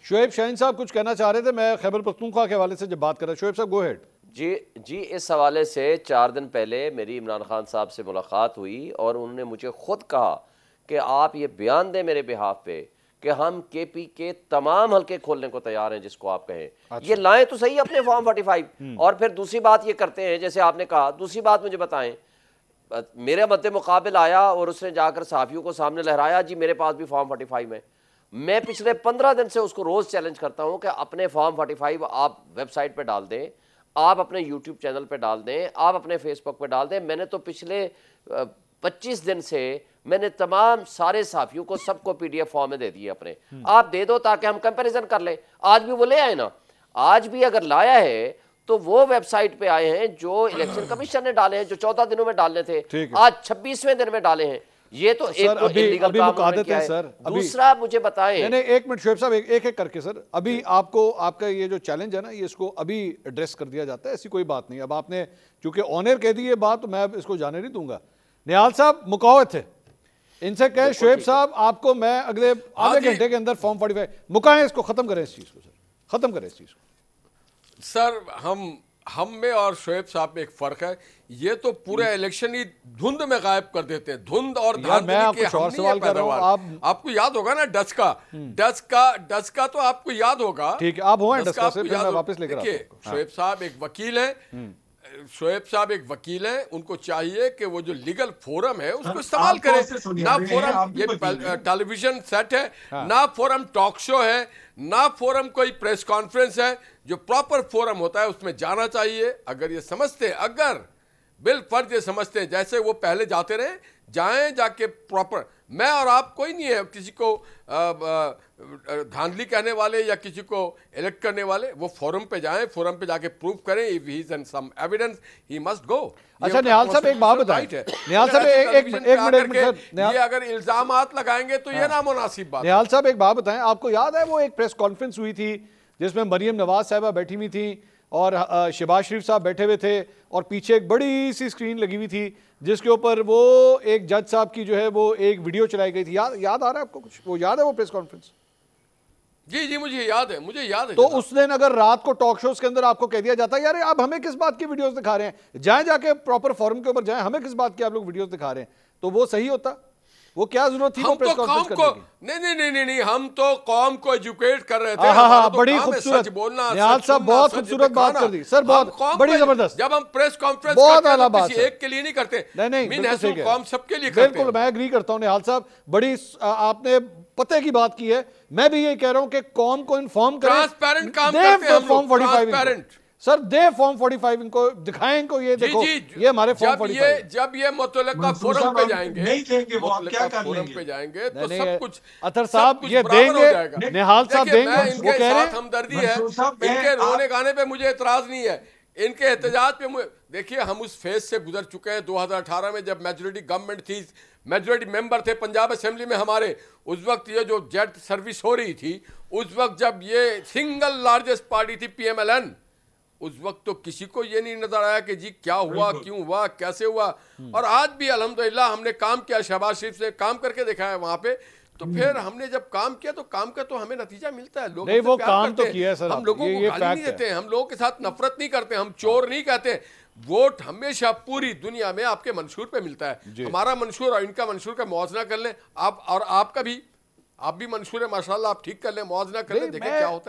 शोएब शाहीन साहब कुछ कहना चाह रहे थे, मैं खैबर पख्तूनख्वा के हवाले से जब बात कर रहा। शोएब साहब गो हेड। जी, इस हवाले से 4 दिन पहले मेरी इमरान खान साहब से मुलाकात हुई और उन्होंने मुझे खुद कहा कि आप ये बयान दें मेरे बिहाफ पे कि हम केपी के तमाम हल्के खोलने को तैयार हैं, जिसको आप कहें। अच्छा। ये लाएं तो सही अपने फॉर्म 45। और फिर दूसरी बात ये करते हैं, जैसे आपने कहा, दूसरी बात मुझे बताएं, मेरे मद्दे मुकाबिल आया और उसने जाकर सहाफ़ियों को सामने लहराया, जी मेरे पास भी फॉर्म 45 में। मैं पिछले 15 दिन से उसको रोज़ चैलेंज करता हूं कि अपने फॉर्म 45 आप वेबसाइट पे डाल दें, आप अपने यूट्यूब चैनल पे डाल दें, आप अपने फेसबुक पे डाल दें। मैंने तो पिछले 25 दिन से मैंने तमाम सारे साफियों को सबको PDF फॉर्म में दे दिए अपने। आप दे दो ताकि हम कंपैरिजन कर लें। आज भी वो ले आए ना, आज भी अगर लाया है तो वो वेबसाइट पे आए हैं जो इलेक्शन कमीशन ने डाले हैं, जो 14 दिनों में डालने थे, आज 26वें दिन में डाले हैं। ये तो एक तो इलीगल काम उन्होंने किया है। सर दूसरा मुझे बताएं। नहीं, एक मिनट शोएब साहब, एक एक करके सर। अभी आपको आपका ये जो चैलेंज है ना, ये इसको अभी एड्रेस कर दिया जाता है, ऐसी कोई बात नहीं। अब आपने चूंकि ऑनर कह दी ये बात, तो मैं अब इसको जाने नहीं दूंगा। निहाल साहब मुकावे थे, इनसे कहे शोएब साहब आपको मैं अगले आधे घंटे के अंदर फॉर्म 45 मुकाएं, इसको खत्म करें, इस चीज को सर खत्म करें इस चीज को। सर हम में और शोएब साहब में एक फर्क है, ये तो पूरे इलेक्शन ही धुंध में गायब कर देते हैं। धुंध और धांधली के हम नहीं पैदावार। आपको याद होगा ना डच का तो आपको याद होगा। ठीक है, आप हुए डच का से, फिर मैं वापस लेकर आता हूं। शोएब साहब एक वकील हैं, शोएब साहब एक वकील हैं, उनको चाहिए कि वो जो लीगल फोरम है उसको इस्तेमाल करें। ना फोरम ये टेलीविजन सेट है, ना फोरम टॉक शो है, ना फोरम कोई प्रेस कॉन्फ्रेंस है। जो प्रॉपर फोरम होता है उसमें जाना चाहिए। अगर ये समझते, अगर बिल फर्ज ये समझते हैं, जैसे वो पहले जाते रहे, जाएं जाके प्रॉपर। मैं और आप कोई नहीं है किसी को धांधली कहने वाले या किसी को इलेक्ट करने वाले। वो फोरम पे जाएं, फोरम पे जाके प्रूव करें, if he is in some evidence he must go. अच्छा निहाल साहब एक बात बताएं, निहाल साहब एक मिनट, ये अगर इल्जामात लगाएंगे तो ये नामुनासिब बात। निहाल साहब एक बात बताएं, आपको याद है वो एक प्रेस कॉन्फ्रेंस हुई थी जिसमें मरियम नवाज साहबा बैठी हुई थी और शहबाज शरीफ साहब बैठे हुए थे, और पीछे एक बड़ी सी स्क्रीन लगी हुई थी जिसके ऊपर वो एक जज साहब की जो है वो एक वीडियो चलाई गई थी। याद आ रहा है आपको कुछ? वो याद है वो प्रेस कॉन्फ्रेंस? जी मुझे याद है। तो उस दिन अगर रात को टॉक शोज के अंदर आपको कह दिया जाता है यार आप हमें किस बात की वीडियोस दिखा रहे हैं, जाएं जाके प्रॉपर फोरम के ऊपर जाएं, हमें किस बात की आप लोग वीडियोस दिखा रहे हैं, तो वो सही होता? वो क्या जरूरत थी? हम तो कौम को नहीं, हम तो कौम को एजुकेट कर रहे थे। हाँ, तो बड़ी खूबसूरत बोलना, निहाल साहब बहुत खूबसूरत बात कर दी सर, बहुत बड़ी जबरदस्त। जब हम प्रेस कॉन्फ्रेंस बहुत आला बात, किसी एक के लिए नहीं करते, नहीं कौम सबके लिए करते हैं। बिल्कुल मैं एग्री करता हूं निहाल साहब, बड़ी आपने पते की बात की है। मैं भी यही कह रहा हूं कि कौम को इन्फॉर्म करें, ट्रांसपेरेंट काम करते हैं हम लोग, ट्रांसपेरेंट सर दे फॉर्म 45 इनको दिखाएं, इनको ये देखो ये हमारे फॉर्म 45। जब ये मुतल्लिका फोरम पे जाएंगे, नहीं देंगे वो आप क्या कर लेंगे? पे जाएंगे तो सब कुछ अतर साहब ये देंगे, निहाल साहब देंगे, वो कह रहे हैं हमदर्दी है। इनके रोने गाने पे मुझे एतराज नहीं है, इनके एहतजाज पे देखिए हम उस फेज से गुजर चुके हैं। 2018 में जब मेजोरिटी गवर्नमेंट थी, मेजोरिटी मेंबर थे पंजाब असेंबली में हमारे, उस वक्त ये जो जेट सर्विस हो रही थी, उस वक्त जब ये सिंगल लार्जेस्ट पार्टी थी PMLN, उस वक्त तो किसी को ये नहीं नजर आया कि जी क्या हुआ, क्यों हुआ, कैसे हुआ। और आज भी अल्हम्दुलिल्लाह हमने काम किया, शहबाज शरीफ से काम करके दिखाया वहां पे। तो फिर हमने जब काम किया तो काम का तो हमें नतीजा मिलता है। लोग नहीं वो काम तो किया है सर, हम लोगों को गाली नहीं देते, हम लोगों के साथ नफरत नहीं करते, हम चोर नहीं कहते। वोट हमेशा पूरी दुनिया में आपके मंशूर पे मिलता है। हमारा मंशूर और इनका मंशूर का मुआवजा कर लें आप, और आपका भी, आप भी मंशूर है माशाल्लाह, आप ठीक कर लें, मुआवजा कर लें, देखें क्या होता है।